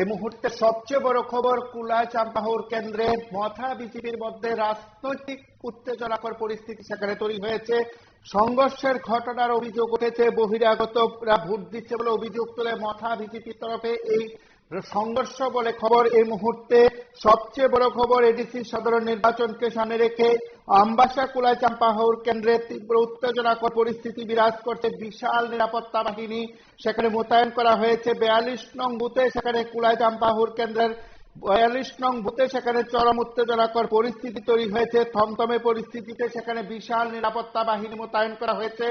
এই মুহূর্তে সবচেয়ে বড় খবর, কুলায় চাম্পাহাওর কেন্দ্রে মথা বিজেপির মধ্যে রাজনৈতিক উত্তেজনাকর পরিস্থিতি সেখানে তৈরি হয়েছে। সংঘর্ষের ঘটনার অভিযোগ উঠেছে, বহিরাগতরা ভোট দিচ্ছে বলে অভিযোগ তুলে মথা বিজেপির তরফে এই সংঘর্ষ বলে খবর। এই মুহূর্তে সবচেয়ে বড় খবর, এডিসি সাধারণ নির্বাচনকে সামনে রেখে আমবাসা কুলায় চাম্পাহাওর কেন্দ্রে তীব্র উত্তেজনাকর পরিস্থিতি বিরাজ করছে। বিশাল নিরাপত্তা বাহিনী সেখানে মোতায়েন করা হয়েছে। 42 নং বুথে সেখানে কুলায় চাম্পাহাওর কেন্দ্রের 42 নং বুথে সেখানে চরম উত্তেজনাকর পরিস্থিতি তৈরি হয়েছে। থমথমে পরিস্থিতিতে সেখানে বিশাল নিরাপত্তা বাহিনী মোতায়েন করা হয়েছে।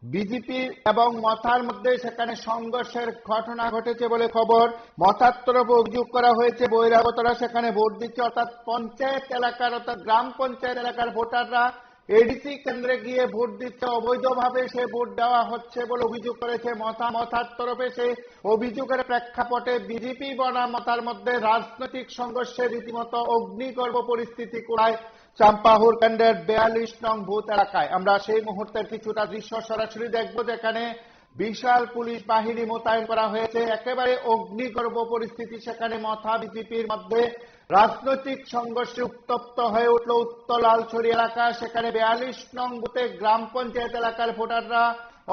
বিজেপি এবং মথার মধ্যে সেখানে সংঘর্ষের ঘটনা ঘটেছে বলে খবর। মথার তরফে অভিযোগ করা হয়েছে বহিরাগতরা সেখানে ভোট দিচ্ছে, অর্থাৎ পঞ্চায়েত এলাকার অর্থাৎ গ্রাম পঞ্চায়েত এলাকার ভোটাররা এডিসি কেন্দ্রে গিয়ে ভোট দিচ্ছে, অবৈধভাবে সে ভোট দেওয়া হচ্ছে বলে অভিযোগ করেছে মথার তরফে। সেই অভিযোগের প্রেক্ষাপটে বিজেপি বনাম মথার মধ্যে রাজনৈতিক সংঘর্ষে রীতিমতো অগ্নিগর্ভ পরিস্থিতি কুলায় চাম্পাহাওর কেন্দ্রের 42 নং বুথ এলাকায়। আমরা সেই মুহূর্তের কিছুটা দৃশ্য সরাসরি দেখব, যেখানে বিশাল পুলিশ বাহিনী মোতায়েন করা হয়েছে। একেবারে অগ্নিগর্ভ পরিস্থিতি সেখানে মথা বিজেপির মধ্যে। রাজনৈতিক সংঘর্ষে উত্তপ্ত হয়ে উঠল উত্তলালছড়ি এলাকা। সেখানে 42 নং বুথে গ্রাম পঞ্চায়েত এলাকার ভোটাররা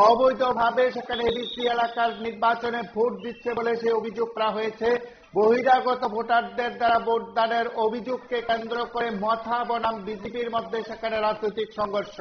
অবৈধভাবে সেখানে এডিসি এলাকার নির্বাচনে ভোট দিচ্ছে বলে সে অভিযোগ করা হয়েছে। বহিরাগত ভোটারদের দ্বারা ভোটদানের অভিযোগকে কেন্দ্র করে মথা বনাম বিজেপির মধ্যে সেখানে রাজনৈতিক সংঘর্ষ।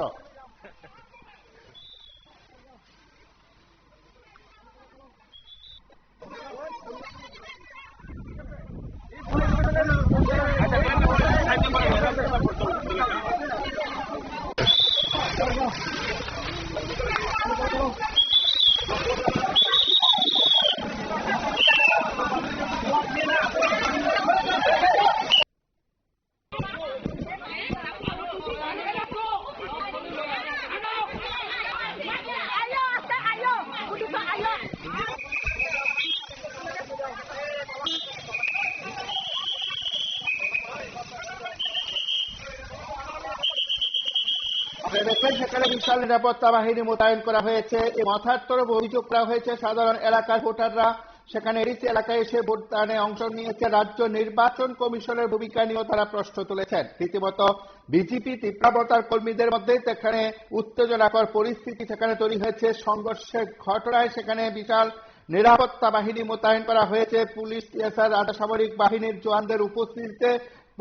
দেখেন সেখানে বিশাল নিরাপত্তা বাহিনী মোতায়েন করা হয়েছে। মথার তরফ অভিযোগ করা হয়েছে সাধারণ এলাকার ভোটাররা সেখানে এডিসি এলাকায় এসে ভোটদানে অংশ নিয়েছে। রাজ্য নির্বাচন কমিশনের ভূমিকা নিয়েও তারা প্রশ্ন তুলেছেন। রীতিমতো বিজেপি তীব্রাবতার কর্মীদের মধ্যে সেখানে উত্তেজনাকর পরিস্থিতি সেখানে তৈরি হয়েছে। সংঘর্ষের ঘটনায় সেখানে বিশাল নিরাপত্তা বাহিনী মোতায়েন করা হয়েছে। পুলিশ, টিএসআর, আধা সামরিক বাহিনীর জওয়ানদের উপস্থিতিতে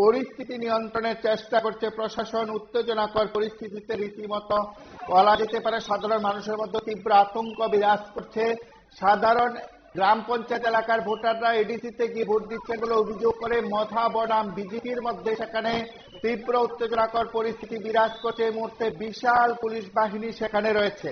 পরিস্থিতি নিয়ন্ত্রণের চেষ্টা করছে প্রশাসন। উত্তেজনাকর পরিস্থিতিতে রীতিমতো বলা যেতে পারে সাধারণ মানুষের মধ্যে তীব্র আতঙ্ক বিরাজ করছে। সাধারণ গ্রাম পঞ্চায়েত এলাকার ভোটাররা এডিসিতে গিয়ে ভোট দিচ্ছেন বলে অভিযোগ করে মথা বনাম বিজেপির মধ্যে সেখানে তীব্র উত্তেজনাকর পরিস্থিতি বিরাজ করছে। এই মুহূর্তে বিশাল পুলিশ বাহিনী সেখানে রয়েছে।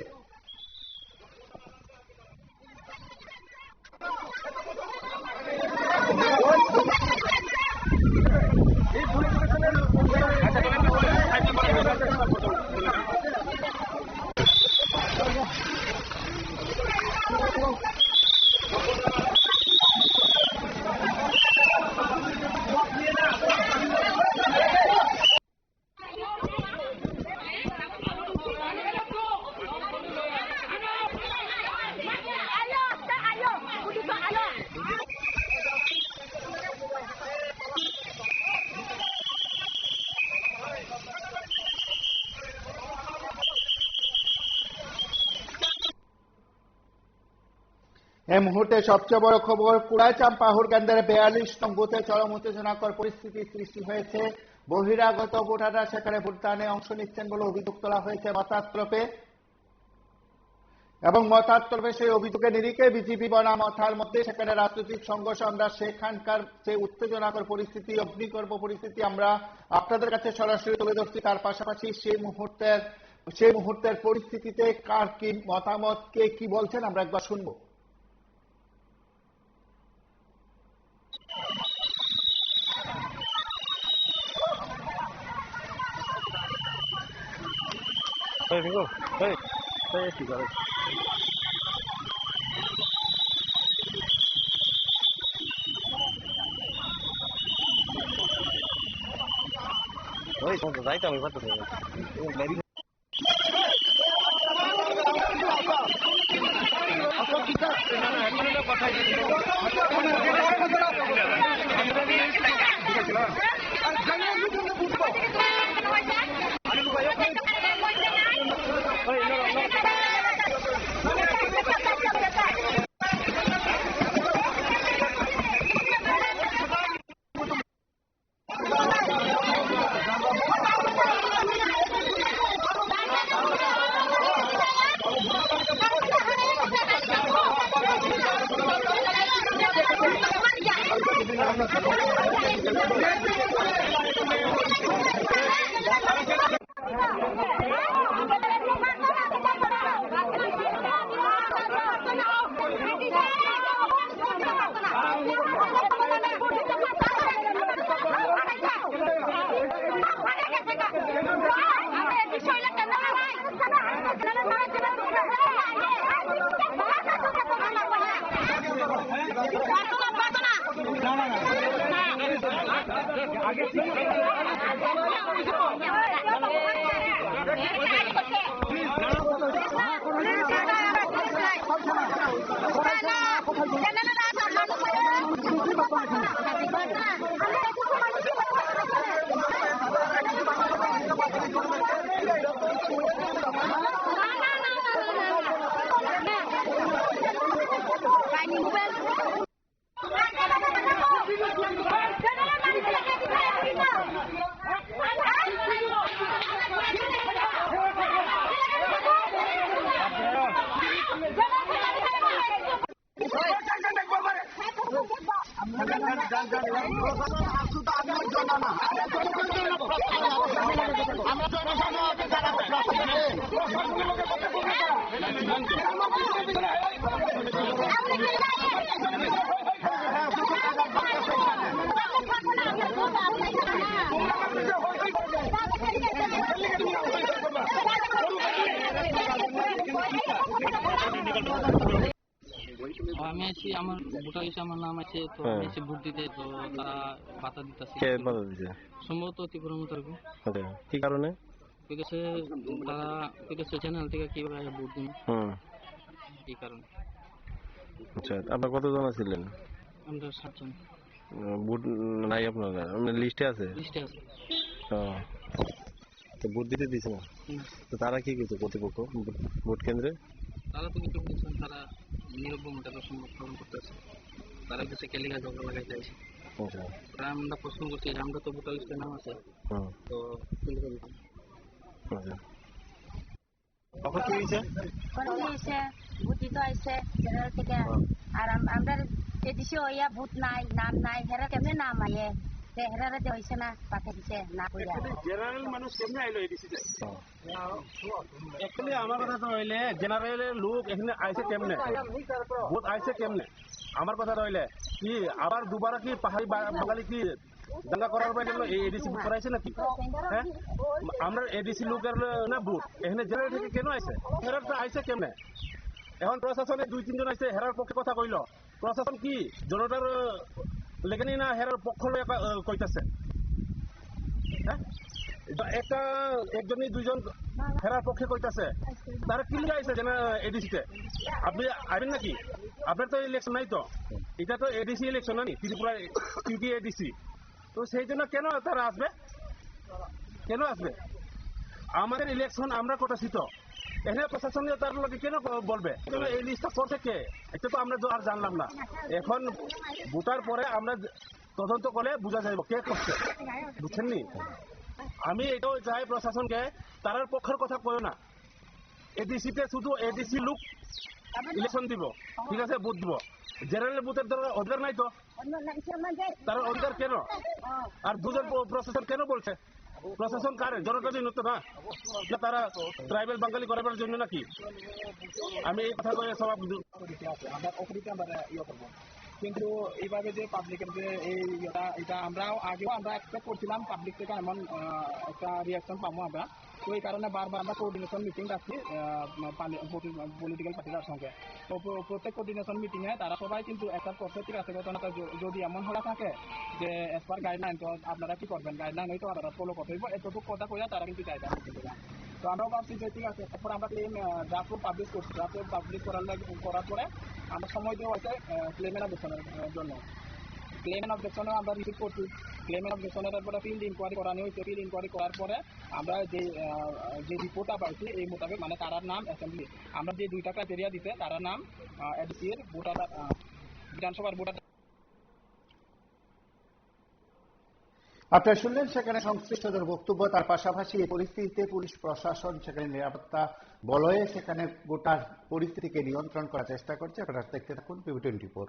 এই মুহূর্তে সবচেয়ে বড় খবর, কুলায় চাম্পাহাওর কেন্দ্রের 42 নং বুথে চরম উত্তেজনাকর পরিস্থিতি সৃষ্টি হয়েছে। বহিরাগত ভোটাররা সেখানে ভোটদানে অংশ নিচ্ছেন বলে অভিযোগ তোলা হয়েছে মথার তরফে, এবং মথার তরফে সেই অভিযোগের নিরিখে বিজেপি বনাম মথার মধ্যে সেখানে রাজনৈতিক সংঘর্ষ। আমরা সেখানকার সেই উত্তেজনাকর পরিস্থিতি, অগ্নিগর্ভ পরিস্থিতি আমরা আপনাদের কাছে সরাসরি তুলে ধরছি। তার পাশাপাশি সেই মুহূর্তের পরিস্থিতিতে কার কি মতামত, কে কি বলছেন আমরা একবার শুনবো। যাইতে আমি পারতেছি আমি আছি, আমার ভোটার লিস্টে আমার নাম আছে, তো আমি এসে ভোট দিতে, তো তারা বাধা দিতেছে। কে বাধা দিছে? সম্ভবত ত্রিপুরা মোতাবেক আচ্ছা, কি কারণে? কইতেছে তারা কইতেছে চ্যানেল থেকে কিভাবে ভোট দিন, এই কারণে। আচ্ছা, আপনার কতজন ছিলেন? আমরা 7 জন ভোট নাই আপনার লিস্টে আছে? লিস্টে আছে। তো ভোট দিতে দিছে না? তো তারা কি করছে কর্তৃপক্ষ ভোট কেন্দ্রে? তারা তো কিছু বলছেন, তারা নিরব্য মোতাবেক পালন করতেছে। তারা কাছে কেলিগা ঝগড়া লাগাই চাইছে। আচ্ছা, আমরা প্রশ্ন করছি যে আমরা তো ভোটার লিস্টে নাম আছে, তো কেলিগা দিতাম। আচ্ছা, তখন কি হয়েছে? ভূতিত আইছে জেনারেল থেকে, আর আমরা এদিকে ওইয়া ভূত নাই, নাম নাই, হেরা কেমনে নাম আইয়ে হেরারে যে হইছে না পাকে দিছে না কইরা জেনারেল মানুষ কেমনে আইলো এডিসিতে? অ্যাকচুয়ালি আমার কথা তো হইলে জেনারেলের লোক এখানে আইছে কেমনে, ভোট আইছে কেমনে, আমার কথা রইলে কি আবার দুবার কি পাহাড়ি বাঙালি কি দাঙ্গা করার জন্য এই এডিসি বুক করাইছে নাকি? হ্যাঁ, আমরা এডিসি লোকের না ভোট এখানে জেনারেল থেকে কেন আইছে? হেরার তো আইছে কেমনে? এখন প্রশাসনে 2-3 জন আইছে হেরার পক্ষে কথা কইল, প্রশাসন কি জনতার লেগেনি না হেরার পক্ষ কইতাছে? হ্যাঁ, একটা একজনই 2জন হেরার পক্ষে কইতাছে, তারা কি লিখে আইছে যেন এডিসিতে? আপনি আইবেন নাকি? আপনার তো ইলেকশন নাই, তো এটা তো এডিসি ইলেকশন না, ত্রিপুরা ইউপি এডিসি, তো সেই জন্য কেন তারা আসবে? কেন আসবে? আমাদের ইলেকশন আমরা করতেছি, তো এখানে প্রশাসন তার লোকে কেন বলবে? এই লিস্টটা করছে কে? এটা তো আমরা আর জানলাম না। এখন ভোটার পরে আমরা তদন্ত করে বোঝা যাইব কে করছে, বুঝছেন নি? আমি এটাও চাই প্রশাসনকে তার পক্ষের কথা কয় না, এডিসিতে শুধু এডিসি লোক ইলেকশন দিব, ঠিক আছে, ভোট দিব। জেনারেল বুথের অধিকার নাই, তো তার অধিকার কেন? আর দুজন প্রশাসন কেন বলছে? প্রশাসন কারে? জনতার জন্য তো না, তারা ট্রাইবেল বাঙালি করাবার জন্য নাকি? আমি এই কথা বলে সব কিন্তু এইভাবে যে পাবলিকের যে এটা আমরাও আগেও আমরা এক্সপেক্ট করছিলাম পাবলিক থেকে এমন একটা রিয়াকশন পাবো আমরা, তো এই কারণে বারবার আমরা কোঅর্ডিনেশন মিটিং রাখছি পলিটিক্যাল পার্টির সঙ্গে। তো প্রত্যেক কোঅর্ডিনেশন মিটিংয়ে তারা সবাই কিন্তু একটা করছে, ঠিক আছে, ঘটনাটা যদি এমন হয়ে থাকে যে এজ পার গাইডলাইন, তো আপনারা কি করবেন, গাইডলাইন হয়তো আপনারা ফলো করতে হইব, এতটুকু কথা কইয়া তারা কিন্তু চাইবে। তো আমরাও ভাবছি যে ঠিক আছে, তারপর আমরা ক্লেম ড্রাফট পাবলিশ করছি, ড্রাফট পাবলিশ করার পরে আমরা সময় দেওয়া হয়েছে ক্লেম এন্ড অবজেকশনের জন্য। ক্লেম এন্ড অবজেকশনও আমরা রিসিভ করছি, ক্লেম এন্ড অবজেকশনের পরে ফিল্ড ইনকোয়ারি করানো হয়েছে। ফিল্ড ইনকোয়ারি করার পরে আমরা যে রিপোর্টটা পাইছি এই মোতাবেক, মানে তারার নাম অ্যাসেম্বলি, আমরা যে 2টা ক্রাইটেরিয়া দিতে তারার নাম এডিসির ভোটার বিধানসভার ভোটার। আপনারা শুনলেন সেখানে সংশ্লিষ্টদের বক্তব্য। তার পাশাপাশি এই পরিস্থিতিতে পুলিশ প্রশাসন সেখানে নিরাপত্তা বলয়ে সেখানে গোটা পরিস্থিতিকে নিয়ন্ত্রণ করার চেষ্টা করছে। আপনারা দেখতে থাকুন PV24।